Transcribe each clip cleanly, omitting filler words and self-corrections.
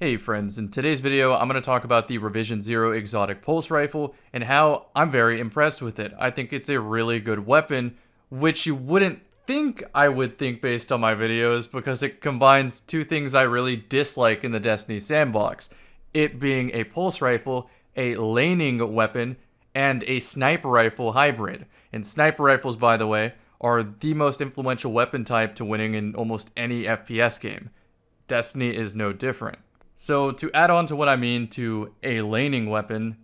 Hey friends, in today's video I'm going to talk about the Revision Zero Exotic Pulse Rifle and how I'm very impressed with it. I think it's a really good weapon, which you wouldn't think I would think based on my videos because it combines two things I really dislike in the Destiny sandbox. It being a pulse rifle, a laning weapon, and a sniper rifle hybrid. And sniper rifles, by the way, are the most influential weapon type to winning in almost any FPS game. Destiny is no different. So to add on to what I mean to a laning weapon,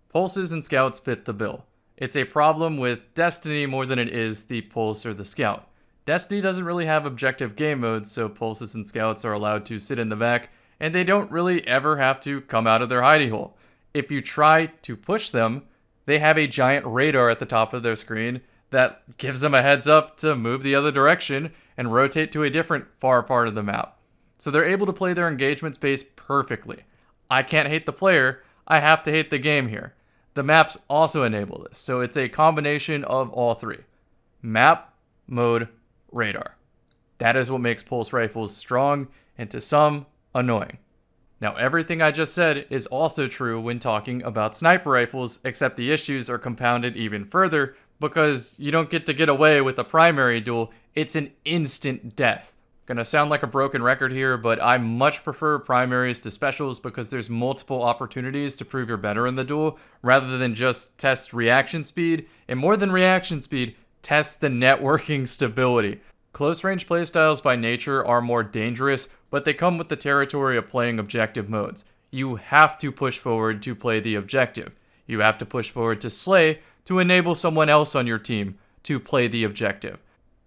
pulses and scouts fit the bill. It's a problem with Destiny more than it is the pulse or the scout. Destiny doesn't really have objective game modes, so pulses and scouts are allowed to sit in the back, and they don't really ever have to come out of their hidey hole. If you try to push them, they have a giant radar at the top of their screen that gives them a heads up to move the other direction and rotate to a different far part of the map. So they're able to play their engagement space perfectly. I can't hate the player, I have to hate the game here. The maps also enable this, so it's a combination of all three. Map, mode, radar. That is what makes pulse rifles strong and to some, annoying. Now everything I just said is also true when talking about sniper rifles, except the issues are compounded even further because you don't get to get away with a primary duel, it's an instant death. Gonna sound like a broken record here, but I much prefer primaries to specials because there's multiple opportunities to prove you're better in the duel rather than just test reaction speed, and more than reaction speed, test the networking stability. Close range playstyles by nature are more dangerous, but they come with the territory of playing objective modes. You have to push forward to play the objective. You have to push forward to slay to enable someone else on your team to play the objective.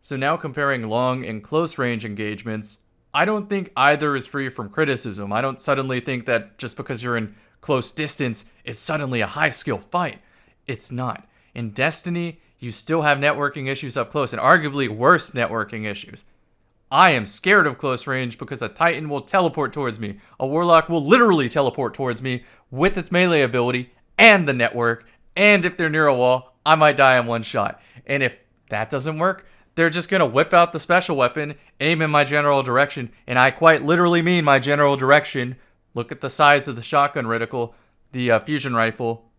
So now comparing long and close range engagements, I don't think either is free from criticism. I don't suddenly think that just because you're in close distance, it's suddenly a high skill fight. It's not. In Destiny, you still have networking issues up close and arguably worse networking issues. I am scared of close range because a Titan will teleport towards me. A Warlock will literally teleport towards me with its melee ability and the network, and if they're near a wall, I might die in one shot. And if that doesn't work, they're just going to whip out the special weapon, aim in my general direction, and I quite literally mean my general direction. Look at the size of the shotgun reticle, the fusion rifle.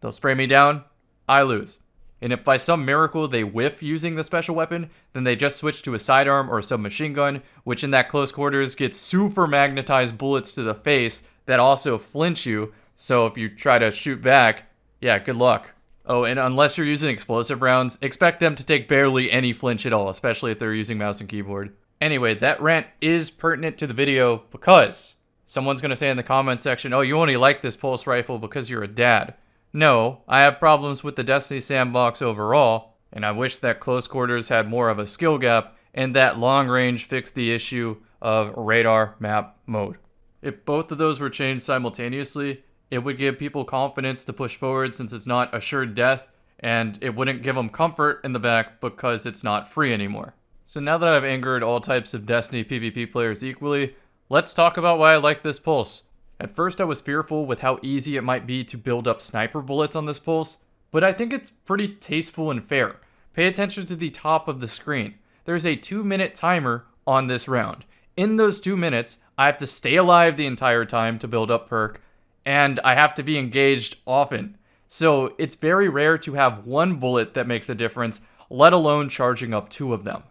They'll spray me down, I lose. And if by some miracle they whiff using the special weapon, then they just switch to a sidearm or a submachine gun, which in that close quarters gets super magnetized bullets to the face that also flinch you, so if you try to shoot back, yeah, good luck. Oh, and unless you're using explosive rounds, expect them to take barely any flinch at all, especially if they're using mouse and keyboard. Anyway, that rant is pertinent to the video because someone's going to say in the comment section, oh, you only like this pulse rifle because you're a dad. No, I have problems with the Destiny sandbox overall, and I wish that close quarters had more of a skill gap and that long range fixed the issue of radar, map, mode. If both of those were changed simultaneously, it would give people confidence to push forward since it's not assured death, and it wouldn't give them comfort in the back because it's not free anymore. So now that I've angered all types of Destiny PvP players equally, let's talk about why I like this pulse. At first I was fearful with how easy it might be to build up sniper bullets on this pulse, but I think it's pretty tasteful and fair. Pay attention to the top of the screen. There's a 2-minute timer on this round. In those 2 minutes, I have to stay alive the entire time to build up perk, and I have to be engaged often. So it's very rare to have one bullet that makes a difference, let alone charging up 2 of them.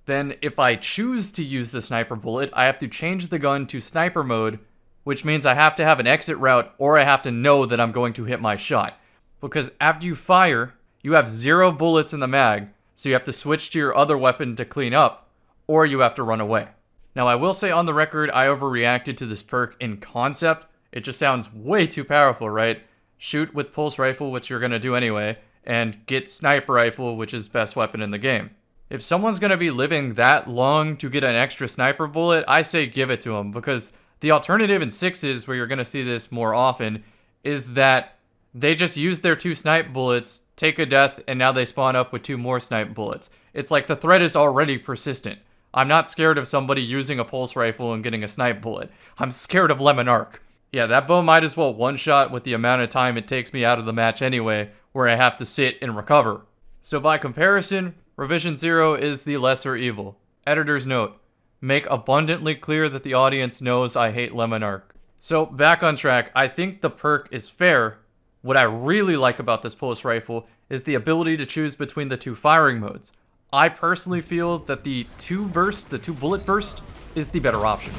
Then if I choose to use the sniper bullet, I have to change the gun to sniper mode, which means I have to have an exit route or I have to know that I'm going to hit my shot. Because after you fire, you have 0 bullets in the mag, so you have to switch to your other weapon to clean up, or you have to run away. Now I will say on the record, I overreacted to this perk in concept. It just sounds way too powerful, right? Shoot with pulse rifle, which you're going to do anyway, and get sniper rifle, which is best weapon in the game. If someone's going to be living that long to get an extra sniper bullet, I say give it to them, because the alternative in 6s, where you're going to see this more often, is that they just use their 2 snipe bullets, take a death, and now they spawn up with 2 more snipe bullets. It's like the threat is already persistent. I'm not scared of somebody using a pulse rifle and getting a snipe bullet. I'm scared of Lemon Arc. Yeah, that bow might as well one-shot with the amount of time it takes me out of the match anyway, where I have to sit and recover. So by comparison, Revision Zero is the lesser evil. Editor's note: make abundantly clear that the audience knows I hate Lemon Arc. So back on track, I think the perk is fair. What I really like about this pulse rifle is the ability to choose between the two firing modes. I personally feel that the two bullet burst, is the better option.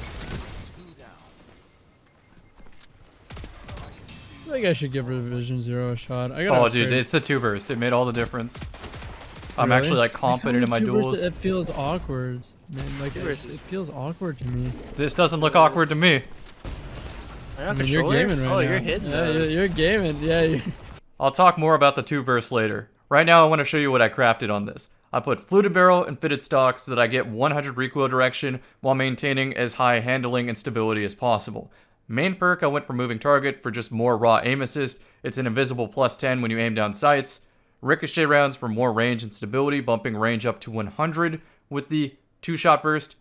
I think I should give Revision Zero a shot. Oh, dude, it's the two burst. It made all the difference. I'm Really? actually like confident in my duels. It feels awkward, man. Like it feels awkward to me. This doesn't look awkward to me. I mean, you're gaming right now. You're hitting. Yeah, you're gaming. Yeah. I'll talk more about the two bursts later. Right now, I want to show you what I crafted on this. I put fluted barrel and fitted stock so that I get 100 recoil direction while maintaining as high handling and stability as possible. Main perk, I went for moving target for just more raw aim assist. It's an invisible +10 when you aim down sights. Ricochet rounds for more range and stability, bumping range up to 100 with the 2-shot burst.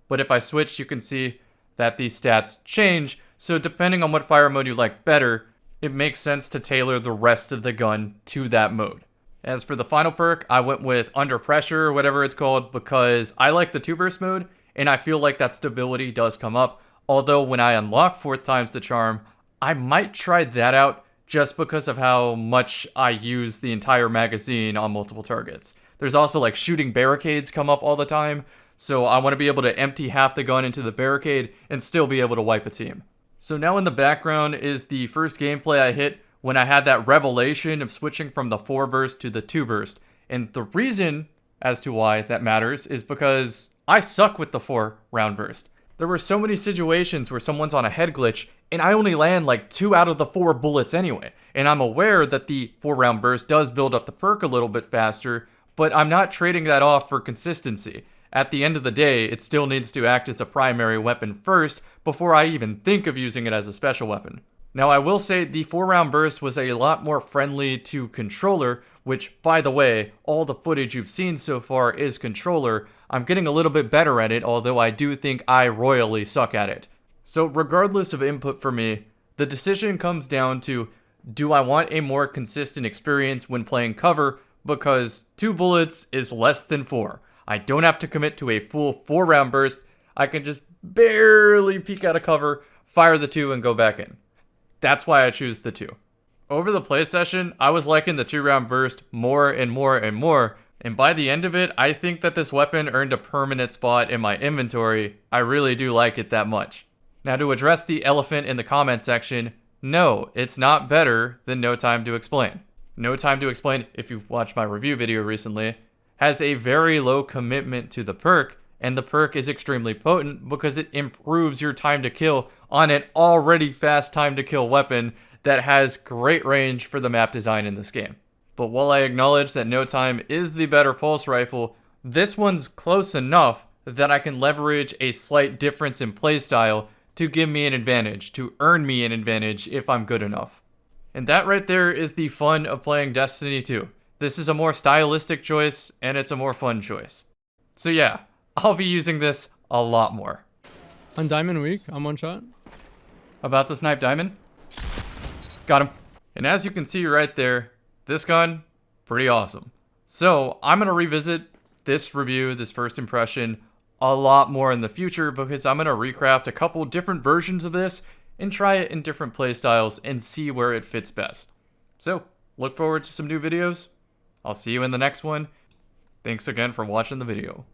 But if I switch, you can see that these stats change, so depending on what fire mode you like better, it makes sense to tailor the rest of the gun to that mode. As for the final perk, I went with Under Pressure, or whatever it's called, because I like the 2-burst mode, and I feel like that stability does come up. Although when I unlock 4th times the charm, I might try that out just because of how much I use the entire magazine on multiple targets. There's also like shooting barricades come up all the time, so I want to be able to empty half the gun into the barricade and still be able to wipe a team. So now in the background is the first gameplay I hit when I had that revelation of switching from the 4-burst to the 2-burst. And the reason as to why that matters is because I suck with the 4-round burst. There were so many situations where someone's on a head glitch and I only land like 2 out of the 4 bullets anyway. And I'm aware that the 4-round burst does build up the perk a little bit faster, but I'm not trading that off for consistency. At the end of the day, it still needs to act as a primary weapon first before I even think of using it as a special weapon. Now I will say the 4-round burst was a lot more friendly to controller, which by the way, all the footage you've seen so far is controller. I'm getting a little bit better at it, although I do think I royally suck at it. So regardless of input for me, the decision comes down to, do I want a more consistent experience when playing cover, because 2 bullets is less than 4. I don't have to commit to a full 4-round burst. I can just barely peek out of cover, fire the 2, and go back in. That's why I choose the 2. Over the play session, I was liking the 2-round burst more and more and more, and by the end of it, I think that this weapon earned a permanent spot in my inventory. I really do like it that much. Now to address the elephant in the comment section, no, it's not better than No Time to Explain. No Time to Explain, if you've watched my review video recently, has a very low commitment to the perk, and the perk is extremely potent because it improves your time to kill on an already fast time to kill weapon that has great range for the map design in this game. But while I acknowledge that No Time is the better pulse rifle, this one's close enough that I can leverage a slight difference in playstyle to give me an advantage, to earn me an advantage if I'm good enough. And that right there is the fun of playing Destiny 2. This is a more stylistic choice, and it's a more fun choice. So yeah, I'll be using this a lot more. On Diamond Week, I'm 1 shot. About to snipe Diamond. Got him. And as you can see right there, this gun, pretty awesome. So I'm going to revisit this review, this first impression, a lot more in the future because I'm going to recraft a couple different versions of this and try it in different playstyles and see where it fits best. So look forward to some new videos. I'll see you in the next one. Thanks again for watching the video.